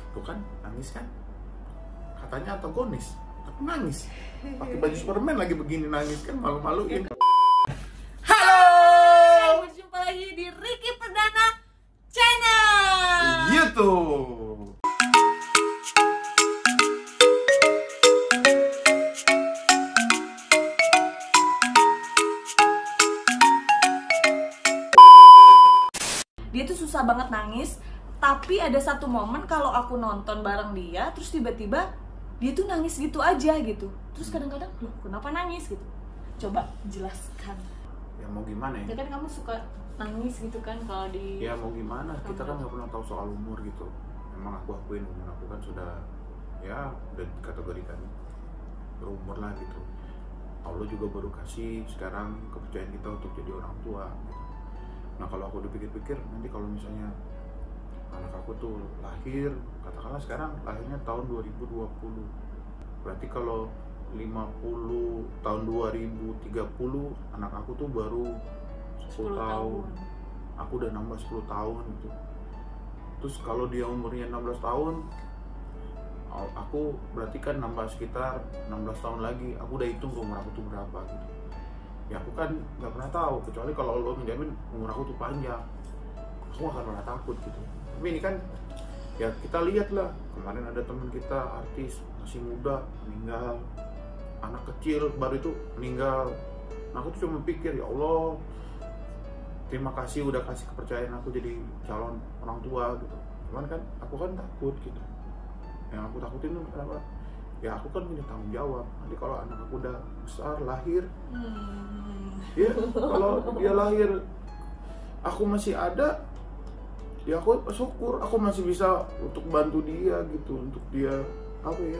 Tuh kan, nangis kan? Katanya antagonis, tapi nangis. Pakai baju Superman lagi begini nangis kan, malu-maluin. Halo! Berjumpa lagi di Ricky Perdana Channel. YouTube. Dia tuh susah banget nangis, tapi ada satu momen kalau aku nonton bareng dia, terus tiba-tiba dia tuh nangis gitu aja gitu. Terus kadang-kadang, loh kenapa nangis gitu? Coba jelaskan. Ya mau gimana Ya ya? kan kamu suka nangis gitu kan kalau di... Ya mau gimana? Kita kan nggak pernah tahu soal umur gitu. Memang aku akuin umur aku kan sudah, ya udah dikategorikan berumur lah gitu. Allah juga baru kasih sekarang kepercayaan kita untuk jadi orang tua gitu. Nah kalau aku dipikir-pikir, nanti kalau misalnya anak aku tuh lahir, katakanlah sekarang lahirnya tahun 2020, berarti kalau 50 tahun 2030 anak aku tuh baru 10 tahun. Aku udah nambah 10 tahun gitu. Terus kalau dia umurnya 16 tahun, aku berarti kan nambah sekitar 16 tahun lagi. Aku udah hitung umur aku tuh berapa gitu. Ya aku kan nggak pernah tahu, kecuali kalau Allah menjamin umur aku tuh panjang, aku gak akan pernah takut gitu. Tapi ini kan ya kita lihat lah, kemarin ada teman kita artis masih muda meninggal, anak kecil baru itu meninggal. Nah aku tuh cuma pikir, ya Allah terima kasih udah kasih kepercayaan aku jadi calon orang tua gitu. Cuman kan aku kan takut gitu. Yang aku takutin tuh kenapa? Ya aku kan punya tanggung jawab. Nanti kalau anak aku udah besar lahir, ya kalau dia lahir aku masih ada, ya aku syukur aku masih bisa untuk bantu dia gitu, untuk dia apa ya,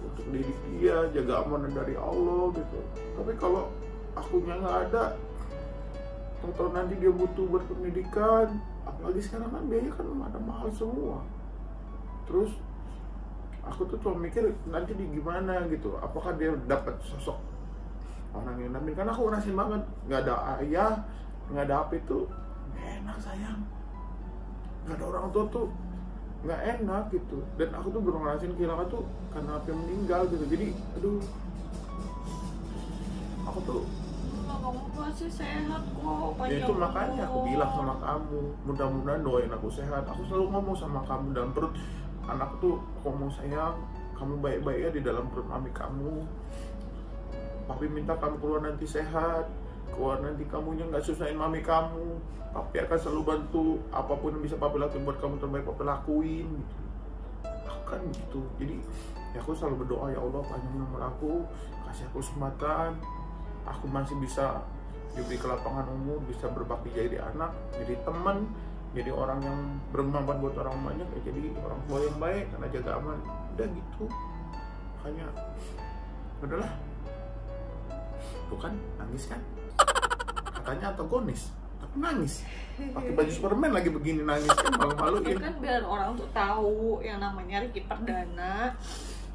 untuk didik dia, jaga amanah dari Allah gitu. Tapi kalau akunya nggak ada, atau nanti dia butuh berpendidikan, apalagi sekarang kan biaya kan ada mahal semua. Terus aku tuh cuma mikir nanti di gimana gitu, apakah dia dapat sosok orang yang nampil, karena aku ngerasain banget nggak ada ayah, nggak ada apa itu nggak enak sayang, nggak ada orang tua tuh nggak enak gitu. Dan aku tuh baru ngerasain kehilangan tuh karena apa yang meninggal gitu. Jadi aduh, aku tuh Kamu masih sehat kok, ya itu makanya aku bilang sama kamu, mudah-mudahan doain aku sehat. Aku selalu ngomong sama kamu dalam perut anak tuh, aku ngomong sayang, kamu baik-baik ya di dalam perut mami kamu. Papi minta kamu keluar nanti sehat, keluar nanti kamunya nggak susahin mami kamu. Papi akan selalu bantu apapun yang bisa papi lakuin buat kamu, terbaik papi lakuin gitu. Aku kan gitu. Jadi ya aku selalu berdoa, ya Allah panjangin umur aku, kasih aku kesempatan, aku masih bisa diberi kelapangan umur, bisa berbakti jadi anak, jadi teman, jadi orang yang bermanfaat buat orang banyak, ya jadi orang tua yang baik karena jaga aman. Udah gitu. Makanya udahlah. Tuh kan, nangis kan? Katanya antagonis, tapi nangis. Pakai baju Superman lagi begini nangis kan, malu-maluin. Kan biar orang tuh tahu yang namanya Ricky Perdana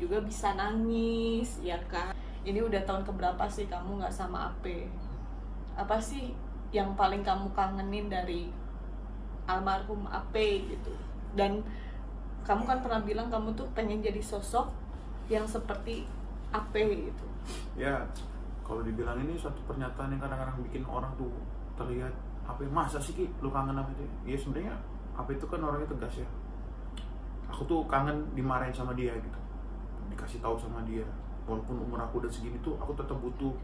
juga bisa nangis, ya kan? Ini udah tahun keberapa sih kamu nggak sama Ape? Apa sih yang paling kamu kangenin dari almarhum Ape gitu? Dan kamu kan pernah bilang kamu tuh pengen jadi sosok yang seperti Ape gitu. Ya, kalau dibilang ini suatu pernyataan yang kadang-kadang bikin orang tuh terlihat apa masa sih Ki lu kangen apa itu? Ya sebenarnya apa itu kan orangnya tegas ya. Aku tuh kangen dimarahin sama dia gitu, dikasih tahu sama dia. Walaupun umur aku udah segini tuh, aku tetap butuh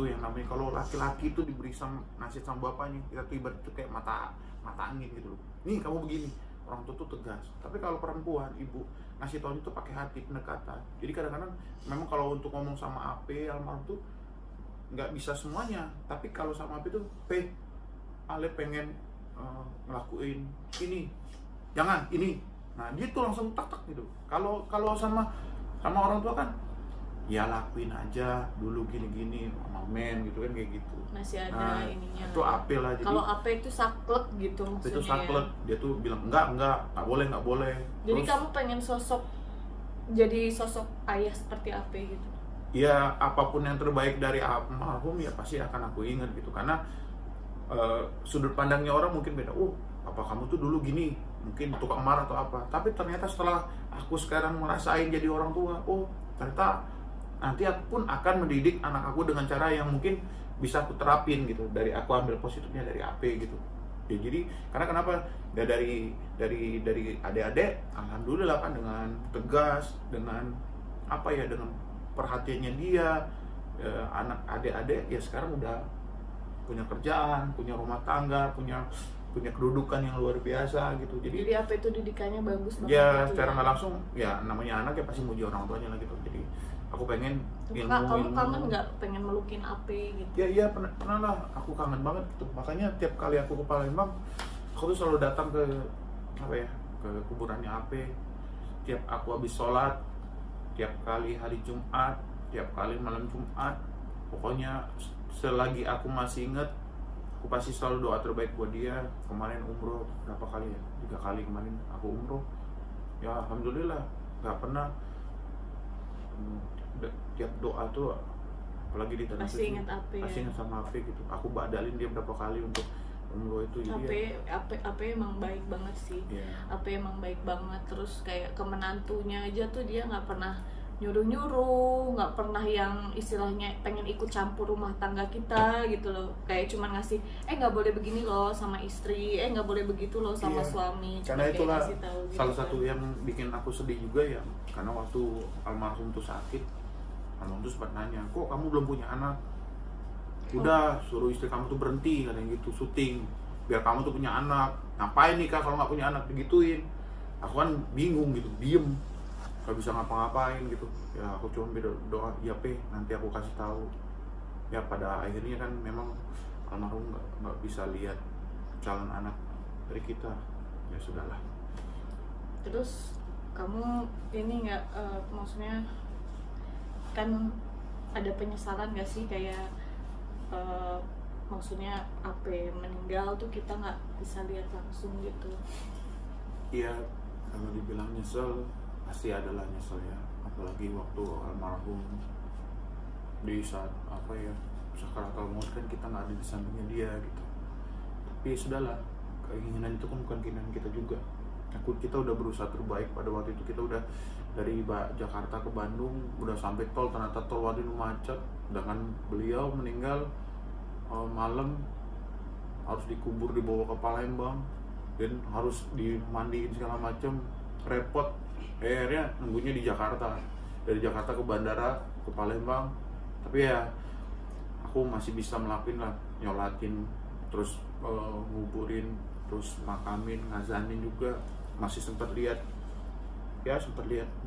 yang namanya, kalau laki-laki tuh diberi nasihat sama bapaknya, kita tuh ibarat itu kayak mata angin gitu loh. Nih kamu begini, orang tua tuh tegas. Tapi kalau perempuan, ibu ngasih tahu itu pakai hati, pendekatan. Jadi kadang-kadang memang kalau untuk ngomong sama Ape almarhum tuh nggak bisa semuanya. Tapi kalau sama Ape tuh, Ale pengen ngelakuin ini, jangan ini. Nah dia tuh langsung tak gitu. Kalau sama orang tua kan, ya lakuin aja dulu gini-gini, men gitu kan, kayak gitu. Masih ada ininya. Itu Ape lah. Kalau Ape itu saklek gitu maksudnya. Itu saklek, dia tuh bilang enggak boleh. Jadi terus, kamu pengen jadi sosok ayah seperti Ape gitu? Ya apapun yang terbaik dari almarhum ya pasti akan aku ingat gitu. Karena sudut pandangnya orang mungkin beda. Apa kamu tuh dulu gini, mungkin tukang marah atau apa. Tapi ternyata setelah aku sekarang ngerasain jadi orang tua, oh ternyata nanti aku pun akan mendidik anak aku dengan cara yang mungkin bisa aku terapin gitu. Dari aku ambil positifnya dari AP gitu. Ya, jadi karena kenapa ya, dari adik-adik alhamdulillah kan dengan tegas, dengan apa ya, dengan perhatiannya dia, anak adik-adik ya sekarang udah punya kerjaan, punya rumah tangga, punya kedudukan yang luar biasa gitu. Jadi apa itu didikannya bagus banget ya gitu secara nggak langsung ya, namanya anak ya pasti muji orang tuanya lah gitu. Jadi aku pengen kamu kangen nggak pengen melukin AP gitu? Ya pernah lah, aku kangen banget gitu. Makanya tiap kali aku ke Palembang, aku tuh selalu datang ke apa ya, ke kuburannya AP. Tiap aku habis sholat, tiap kali hari Jumat, tiap kali malam Jumat, pokoknya selagi aku masih inget, aku pasti selalu doa terbaik buat dia. Kemarin umroh berapa kali ya, 3 kali kemarin aku umroh ya, alhamdulillah nggak pernah tiap doa tuh, apalagi di tanah pasti ingat AP pasti ingat sama AP gitu. Aku badalin dia berapa kali untuk umroh itu. Jadi AP emang baik banget sih. AP emang baik banget. Terus kayak ke menantunya aja tuh dia nggak pernah nyuruh-nyuruh, nggak pernah yang istilahnya pengen ikut campur rumah tangga kita gitu loh. Kayak cuman ngasih, nggak boleh begini loh sama istri, nggak boleh begitu loh sama suami. Karena itulah gitu, salah satu yang bikin aku sedih juga ya, karena waktu almarhum tuh sakit, almarhum tuh sempat nanya, kok kamu belum punya anak? Udah suruh istri kamu tuh berhenti katanya gitu, syuting biar kamu tuh punya anak. Ngapain nikah kalau nggak punya anak, digituin. Aku kan bingung gitu, diem, gak bisa ngapa-ngapain gitu ya. Aku cuma doa ya nanti aku kasih tahu ya. Pada akhirnya kan memang almarhum nggak bisa lihat calon anak dari kita, ya sudahlah. Terus kamu ini nggak maksudnya kan ada penyesalan nggak sih, kayak maksudnya AP meninggal tuh kita nggak bisa lihat langsung gitu? Iya, kalau dibilang nyesel pasti adalah nyesel ya, apalagi waktu almarhum di saat apa ya, sakaratul maut kan kita nggak ada di sampingnya dia gitu. Tapi sudahlah, keinginan itu kan bukan keinginan kita juga. Kita udah berusaha terbaik pada waktu itu. Kita udah dari Jakarta ke Bandung, udah sampai tol, ternyata tol Wadinu macet. Dengan beliau meninggal malam, harus dikubur, dibawa ke Palembang, dan harus dimandiin segala macam, repot. Akhirnya nunggunya di Jakarta, dari Jakarta ke bandara ke Palembang. Tapi ya aku masih bisa melakukan lah, nyolatin, terus nguburin, terus makamin, ngazanin juga. Masih sempat lihat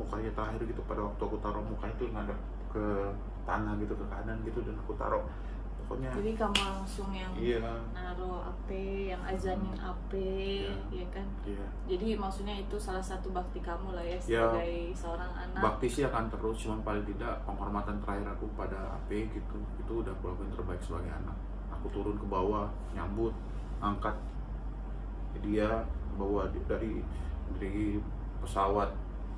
mukanya terakhir gitu, pada waktu aku taruh muka itu ngadep ke tanah gitu, ke kanan gitu, dan aku taruh. Pokoknya jadi kamu langsung yang naruh AP, yang azanin AP, ya kan? Jadi maksudnya itu salah satu bakti kamu lah ya sebagai seorang anak. Bakti sih akan terus, cuman paling tidak penghormatan terakhir aku pada AP gitu, itu udah aku lakuin terbaik sebagai anak. Aku turun ke bawah, nyambut, angkat dia, bawa dari pesawat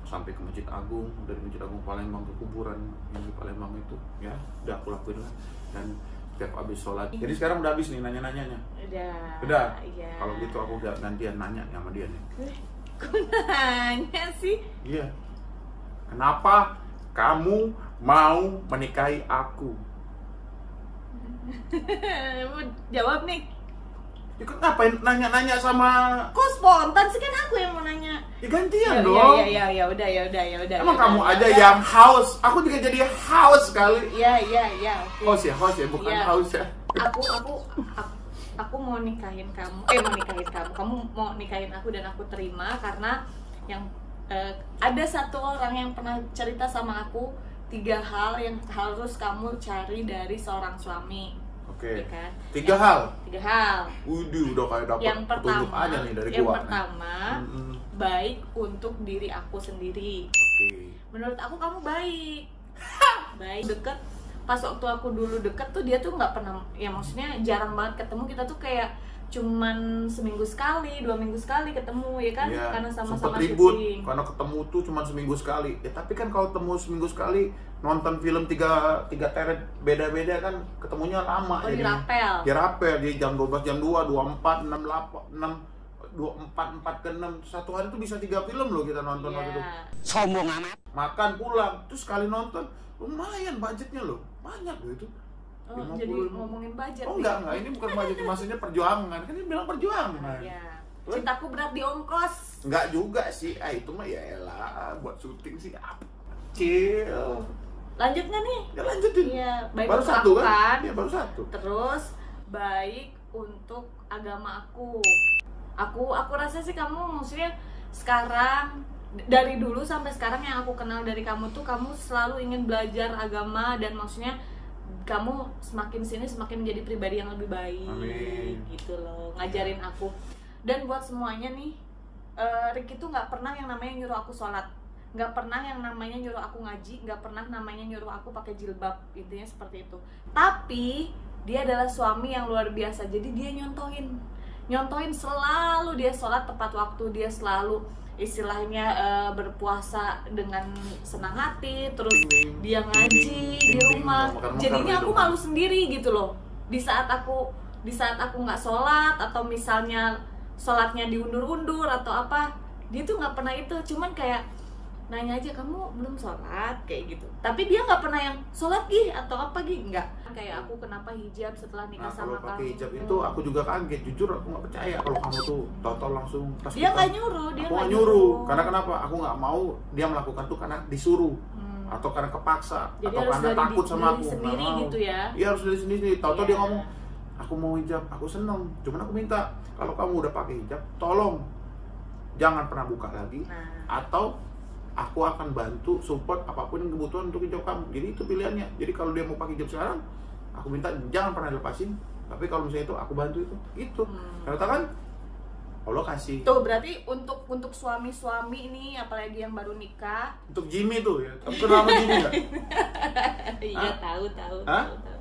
sampai ke Masjid Agung, dari Masjid Agung Palembang ke kuburan yang di Palembang itu, ya udah aku lakuin lah. Dan setiap habis sholat, jadi sekarang udah habis nih nanya-nanyanya. Udah. Iya. Kalau gitu aku udah gantian nanya sama dia nih. Kok nanya sih? Iya. Kenapa kamu mau menikahi aku? Jawab nih. Ya, ngapain nanya-nanya sama? Kok spontan sih, kan aku yang mau nanya. Ya gantian dong. Ya udah. Emang kamu aja yang haus, aku juga jadi haus sekali. Iya. Okay. Haus ya, bukan haus ya. Aku mau nikahin kamu. Kamu mau nikahin aku dan aku terima, karena yang ada satu orang yang pernah cerita sama aku 3 hal yang harus kamu cari dari seorang suami. Oke. Ya kan? 3 hal. Udah kayak dapat petunjuk aja nih dari gua. Yang pertama, baik untuk diri aku sendiri. Oke. Menurut aku kamu baik. Baik, deket. Pas waktu aku dulu deket tuh dia tuh nggak pernah, ya maksudnya jarang banget ketemu. Kita tuh kayak cuman seminggu sekali, 2 minggu sekali ketemu, ya kan? Ya, karena sama-sama ribut syuting. karena ketemu tuh cuma seminggu sekali. Ya tapi kan kalau ketemu seminggu sekali, nonton film 3 teret beda-beda kan, ketemunya lama. Dirapel. Di jam 12, jam 2, 24, 6, 8, 6 4 ke 6 satu hari tuh bisa 3 film loh kita nonton waktu itu. Sombong amat. Makan pulang terus sekali nonton lumayan budgetnya loh, banyak loh itu. Oh, jadi ngomongin budget. Oh enggak, ini bukan budget, maksudnya perjuangan. Kan ini bilang perjuangan. Iya. Cintaku berat di ongkos. Enggak juga sih, itu mah ya elah buat syuting sih apa. Chill. Lanjut nggak nih? Ya lanjutin. Iya, baik baru untuk satu aku kan? Iya, baru satu. Terus baik untuk agama aku. Aku rasa sih kamu maksudnya sekarang dari dulu sampai sekarang yang aku kenal dari kamu tuh kamu selalu ingin belajar agama dan maksudnya kamu semakin sini semakin menjadi pribadi yang lebih baik. Amin. Gitu loh, ngajarin aku. Dan buat semuanya nih, Ricky tuh nggak pernah yang namanya nyuruh aku sholat, nggak pernah yang namanya nyuruh aku ngaji, nggak pernah namanya nyuruh aku pakai jilbab, intinya seperti itu. Tapi dia adalah suami yang luar biasa, jadi dia nyontohin selalu, dia sholat tepat waktu, dia selalu istilahnya berpuasa dengan senang hati, terus dia ngaji di rumah. Jadinya aku malu sendiri gitu loh. Di saat aku nggak sholat atau misalnya sholatnya diundur-undur atau apa, dia tuh nggak pernah itu, cuman kayak nanya aja, kamu belum sholat kayak gitu. Tapi dia nggak pernah yang sholat gih atau apa gih, nggak. Kayak aku kenapa hijab setelah nikah sama kamu. Kalau pakai hijab itu aku juga kaget, jujur aku nggak percaya kalau kamu tuh total langsung tas. Dia nggak nyuruh, aku nggak nyuruh. Karena kenapa? Aku nggak mau dia melakukan tuh karena disuruh. Atau karena kepaksa. Jadi atau karena takut sama aku. Sendiri gitu ya. Iya, harus dari sendiri. Tahu-tahu dia ngomong, aku mau hijab, aku seneng. Cuman aku minta, kalau kamu udah pakai hijab, tolong jangan pernah buka lagi. Atau aku akan bantu support apapun yang kebutuhan untuk hijab kamu. Jadi itu pilihannya. Jadi kalau dia mau pakai hijab sekarang, aku minta jangan pernah lepasin. Tapi kalau misalnya itu aku bantu itu, gitu. Ternyata kan Allah kasih. Tuh berarti untuk suami-suami ini, apalagi yang baru nikah. Untuk Jimmy tuh ya. Kamu kenal sama Jimmy nggak? Iya tahu.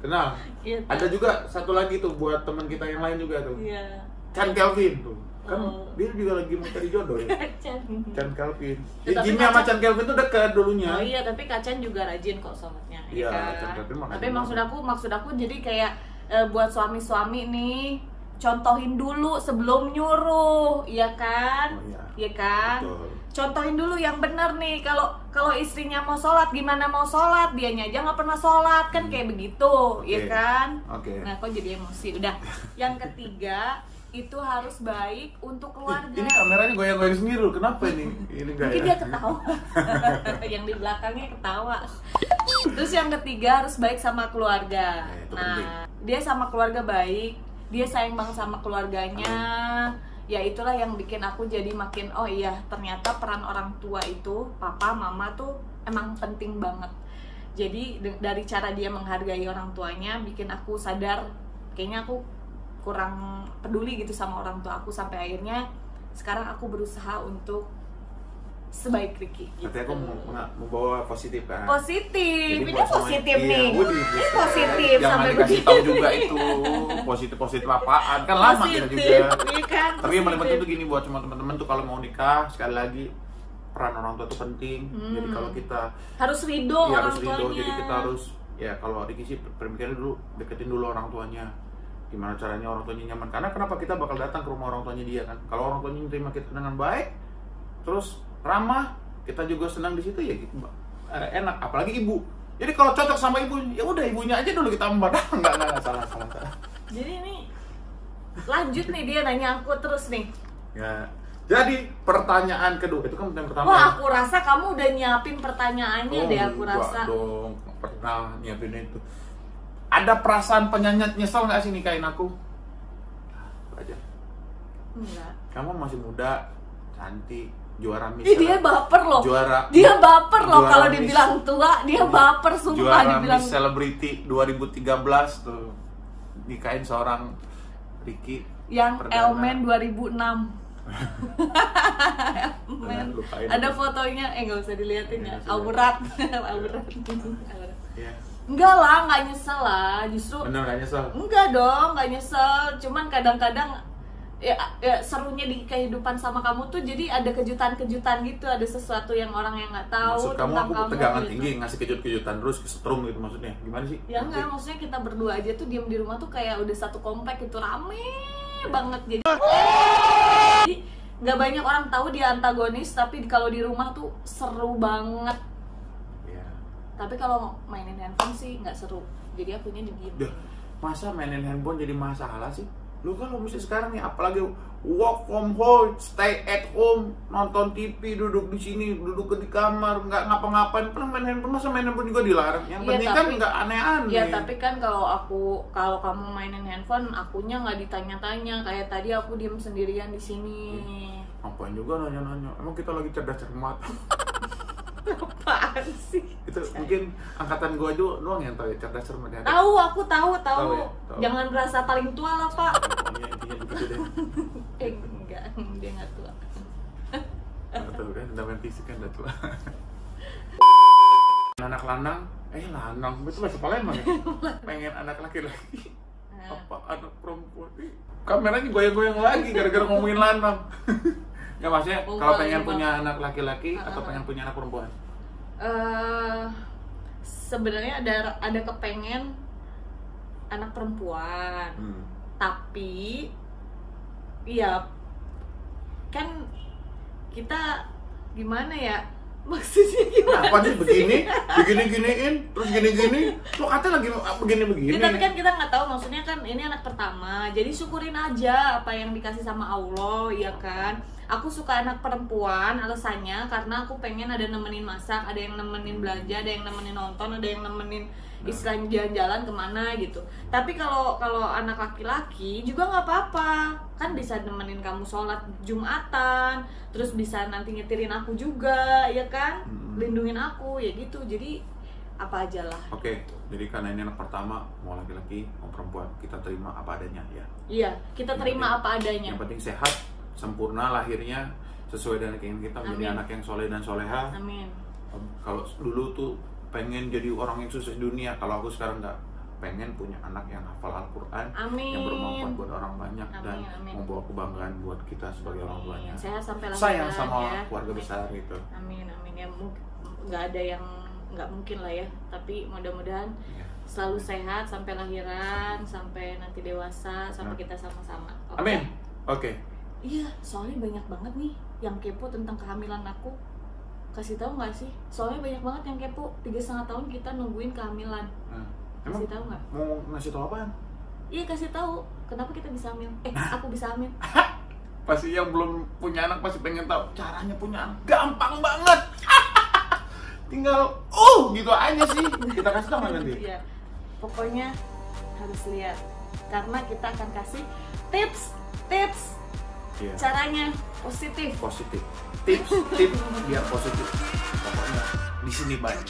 Kenal. Iya, tahu. Ada juga satu lagi tuh buat teman kita yang lain juga tuh. Iya. Chan Kelvin tuh. Kan dia juga lagi mau cari jodoh ya. Chan Kelvin. Ya, Jimmy sama Chan Kelvin tuh dekat dulunya. Oh iya, tapi Kacan juga rajin kok sholatnya. Iya, kan? Chan Kelvin mah. Tapi maksud aku jadi kayak buat suami-suami nih, contohin dulu sebelum nyuruh, iya kan? Oh, iya. Iya kan? Betul. Contohin dulu yang benar nih. Kalau istrinya mau sholat, gimana mau sholat? Dianya aja nggak pernah sholat kan, kayak begitu, iya kan? Oke. Nah, kok jadi emosi? Udah. Yang ketiga, itu harus baik untuk keluarga. Ini kameranya goyang-goyang sendiri loh. Kenapa ini? Ini enggak Mungkin ya? dia ketawa. Yang di belakangnya ketawa. Terus yang ketiga harus baik sama keluarga. Nah, dia sama keluarga baik, dia sayang banget sama keluarganya. Ya itulah yang bikin aku jadi makin, oh iya, ternyata peran orang tua itu, papa, mama tuh emang penting banget. Jadi dari cara dia menghargai orang tuanya bikin aku sadar kayaknya aku kurang peduli gitu sama orang tua aku, sampai akhirnya sekarang aku berusaha untuk sebaik Ricky gitu. Nanti aku mau bawa positif kan? Positif, jadi ini positif iya, nih. Ini positif jangan sampai dikasih begitu. tahu juga itu positif apaan kan lama kita juga. Iya kan, tapi yang paling penting tuh gini buat semua teman-teman tuh, kalau mau nikah sekali lagi peran orang tua tuh penting. Jadi kalau kita harus ridho ya, orang harus ridho. tuanya. Jadi kita harus ya, kalau Ricky sih pemikirannya dulu deketin dulu orang tuanya. Gimana caranya orang tuanya nyaman? Karena kenapa kita bakal datang ke rumah orang tuanya dia kan? Kalau orang tuanya terima kita dengan baik, terus ramah, kita juga senang di situ ya gitu, enak. Apalagi ibu. Jadi kalau cocok sama ibu, ya udah ibunya aja dulu kita embat. Enggak salah. Jadi ini lanjut nih, dia nanya aku terus nih. Ya. Jadi pertanyaan kedua itu kan pertanyaan pertama. Wah, aku rasa kamu udah nyiapin pertanyaannya deh, aku rasa. Dong, pernah nyiapin itu. Ada perasaan penyayat nyesel nggak sih nikahin aku? Aja. Enggak. Kamu masih muda, cantik, juara Miss. Dia baper loh. Dia baper loh kalau Miss, dibilang tua, dia baper sumpah juara dibilang. Miss Celebrity 2013 tuh. Nikahin seorang Ricky Yang Perdana. Elmen 2006. Elmen. Ada fotonya, nggak usah dilihatin ya. Aurat. Iya. Enggak lah, nggak nyesel lah, justru. Bener nggak nyesel? Enggak dong, nggak nyesel. Cuman kadang-kadang ya serunya di kehidupan sama kamu tuh jadi ada kejutan-kejutan gitu, ada sesuatu yang orang yang nggak tahu. Maksud kamu tentang aku tegangan gitu. tinggi ngasih kejut-kejutan terus kesetrum gitu maksudnya? Gimana sih? Ya enggak, maksudnya kita berdua aja tuh diem di rumah tuh kayak udah satu komplek itu rame banget, jadi nggak banyak orang tahu dia antagonis, tapi kalau di rumah tuh seru banget. Iya. Tapi kalau mainin handphone sih nggak seru, jadi akunya diem. Duh, masa mainin handphone jadi masalah sih? Lu kalau misalnya sekarang nih, apalagi work from home, stay at home, nonton TV, duduk di sini, duduk di kamar, nggak ngapa-ngapain, pernah main handphone, masa main handphone juga dilarang? Yang Iya, penting kan nggak aneh-aneh. Ya tapi kan kalau kamu mainin handphone, akunya nggak ditanya-tanya. Kayak tadi aku diem sendirian di sini. Ngapain juga nanya-nanya? Emang kita lagi cerdas cermat? Apaan sih? Itu mungkin angkatan gua aja doang yang tahu ya cerdas cermat ya. Tahu, aku tahu. Tahu ya? Tahu. Jangan merasa paling tua lah, Pak. Pokoknya intinya begitu deh. Enggak, dia nggak tua. Nggak tahu kan, udah main fisik kan udah tua. Anak lanang, lanang, itu bahasa Palembang ya? Pengen anak laki-laki. Apa anak perempuan? Kameranya goyang-goyang lagi gara-gara ngomongin lanang. Nggak, maksudnya kalau pengen punya anak laki-laki atau pengen punya anak perempuan? Sebenarnya ada kepengen anak perempuan, tapi ya kan kita gimana ya, maksudnya gimana? Apa sih begini-giniin, terus gini-gini, lo katanya lagi begini-begini. Ya, tapi kan kita nggak tahu, maksudnya kan ini anak pertama, jadi syukurin aja apa yang dikasih sama Allah, ya kan. Aku suka anak perempuan, alasannya karena aku pengen ada nemenin masak, ada yang nemenin belanja, ada yang nemenin nonton, ada yang nemenin istilahnya jalan-jalan kemana gitu. Tapi kalau anak laki-laki juga nggak apa-apa, kan bisa nemenin kamu sholat Jumatan, terus bisa nanti nyetirin aku juga, ya kan, lindungin aku, ya gitu. Jadi apa aja lah. Oke, jadi karena ini anak pertama, mau laki-laki mau perempuan, kita terima apa adanya ya. Iya, kita terima apa adanya. Yang penting sehat, sempurna lahirnya, sesuai dengan keinginan kita, menjadi anak yang soleh dan soleha. Amin. Kalau dulu tuh pengen jadi orang yang sukses dunia, kalau aku sekarang nggak, pengen punya anak yang hafal Al-Quran, yang bermanfaat buat orang banyak, dan membawa kebanggaan buat kita sebagai orang tuanya. Sehat sampai lahir, sayang sama ya. keluarga besar gitu. Amin. Ya nggak ada yang nggak mungkin lah ya, tapi mudah-mudahan selalu sehat sampai lahiran, sampai nanti dewasa, sampai kita sama-sama. Okay? Amin. Oke. Iya, soalnya banyak banget nih yang kepo tentang kehamilan aku. Kasih tahu nggak sih? Soalnya banyak banget yang kepo. 3,5 tahun kita nungguin kehamilan. Kasih tahu nggak? Mau ngasih tahu apaan? Iya, kasih tahu. Kenapa kita bisa hamil? Aku bisa hamil. Pasti yang belum punya anak pasti pengen tahu caranya punya anak. Gampang banget. Tinggal gitu aja sih. Kita kasih tahu nanti. Iya. Pokoknya harus lihat. Karena kita akan kasih tips. Caranya positif. Tips biar positif. Pokoknya di sini banyak.